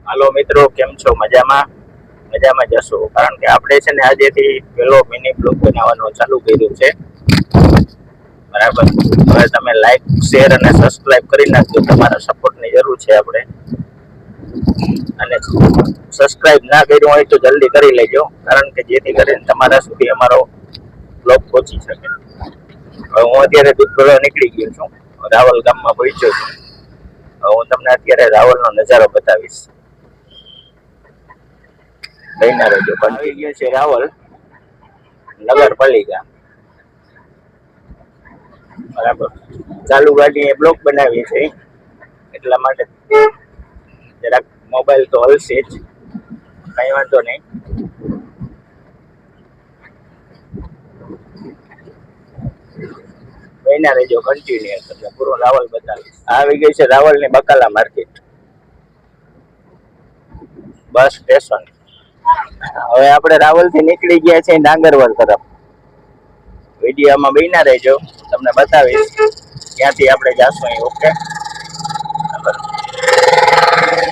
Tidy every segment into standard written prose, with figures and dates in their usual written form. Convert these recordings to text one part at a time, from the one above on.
હાલો મિત્રો, કેમ છો? મજામાં મજામાં જશો, કારણ કે આપણે છે ને આજેથી પેલો મિની બ્લોગ બનાવવાનો ચાલુ કર્યું છે. બરાબર. હવે તમે લાઈક, શેર અને સબસ્ક્રાઇબ કરી નાખજો. તમારા સપોર્ટની જરૂર છે આપણે. અને સબસ્ક્રાઇબ ના કર્યું હોય તો જલ્દી કરી લેજો, કારણ કે જેથી કરીને તમારા સુધી અમારો બ્લોગ પહોંચી શકે. હવે હું અત્યારે દૂધ ભરવા નીકળી ગયો છું, રાવલ ગામમાં પહોંચ્યો છું. હું તમને અત્યારે રાવલનો નજારો બતાવીશ. લઈને રહેજો. આવી ગયો છે રાવલ નગરપાલિકા. બરાબર. ચાલુ ગાડી બ્લોક બનાવી છે, એટલા માટે જરાક મોબાઈલ તો હલશે જ, કઈ વાંધો નહીં. બન્યા રહેજો કન્ટિન્યુ, એટલે પૂરો રાવલ બતાવીશ. આવી ગઈ છે રાવલની બકાલા માર્કેટ, બસ સ્ટેશન. હવે આપણે રાવલ થી નીકળી ગયા છે ડાંગરવડ તરફ. વિડીયોમાં બન્યા રહેજો, તમને બતાવીશ ક્યાંથી આપણે જાશું. ઓકે,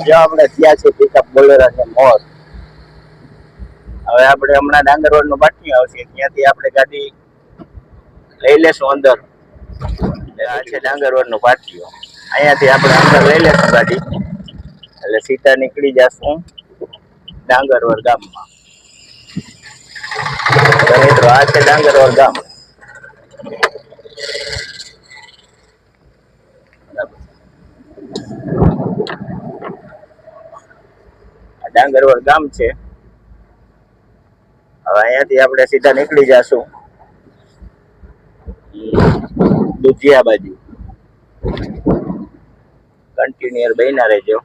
જો આપણે ત્યાં છે પિકઅપ બોલેરો છે મોર. હવે આપણે હમણાં ડાંગરવડ નું પાટિયું આવશે, ત્યાંથી આપણે ગાડી લઈ લેશું અંદર. આ છે ડાંગરવડ નું પાટિયું, અહીંયાથી આપણે અંદર લઈ લેશું ગાડી, એટલે સીધા નીકળી જશું ડાંગરવડ ગામમાં. મિત્રો, આ છે ડાંગરવડ ગામ. ડાંગરવડ ગામ છે. હવે અહીંયાથી આપણે સીધા નીકળી જશું દુધિયા બાજુ. કન્ટિન્યુઅર બન્યા રહેજો.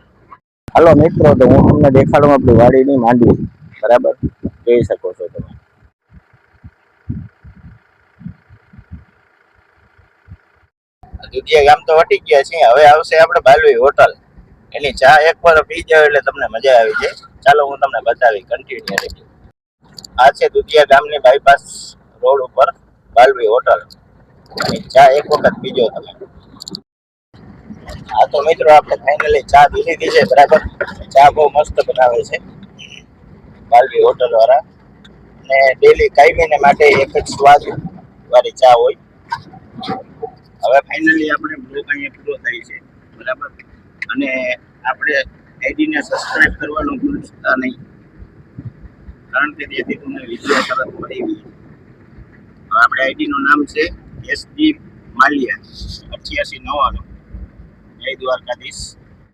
હાલો મિત્રો, તો હું તમને દેખાડું આપણી વાડીની માંડવી. બરાબર, જોઈ શકો છો તમે. દુધિયા ગામ તો વટી ગયા છે. હવે આવશે આપણે બાલવી હોટલ. એની ચા એકવાર પી જાવ એટલે તમને મજા આવી જાય. ચાલો હું તમને બતાવી, કન્ટિન્યુ રહેજો. આ છે દુધિયા ગામની બાયપાસ રોડ ઉપર બાલવી હોટલ. એની ચા એક વખત પીજો તમે. હા તો મિત્રો, આપણે ફાઇનલી ચા પી લીધી છે. બરાબર, ચા બહુ મસ્ત બનાવે છે બાલવી હોટલ વાળા. અને ડેલી કાયમીને માટે એક જ સ્વાદ વાળી ચા હોય. હવે ફાઇનલી આપણે બ્લોગ અહીંયા પૂરો થાય છે. બરાબર, અને આપણે આઈડીને સબસ્ક્રાઇબ કરવાનું ભૂલતા નહીં, કારણ કે જેથી તમને વિડીયો તરત મળી ગઈ. આપણે આઈડીનું નામ છે SD માલિયા 8899. જય દ્વારકાધીશ.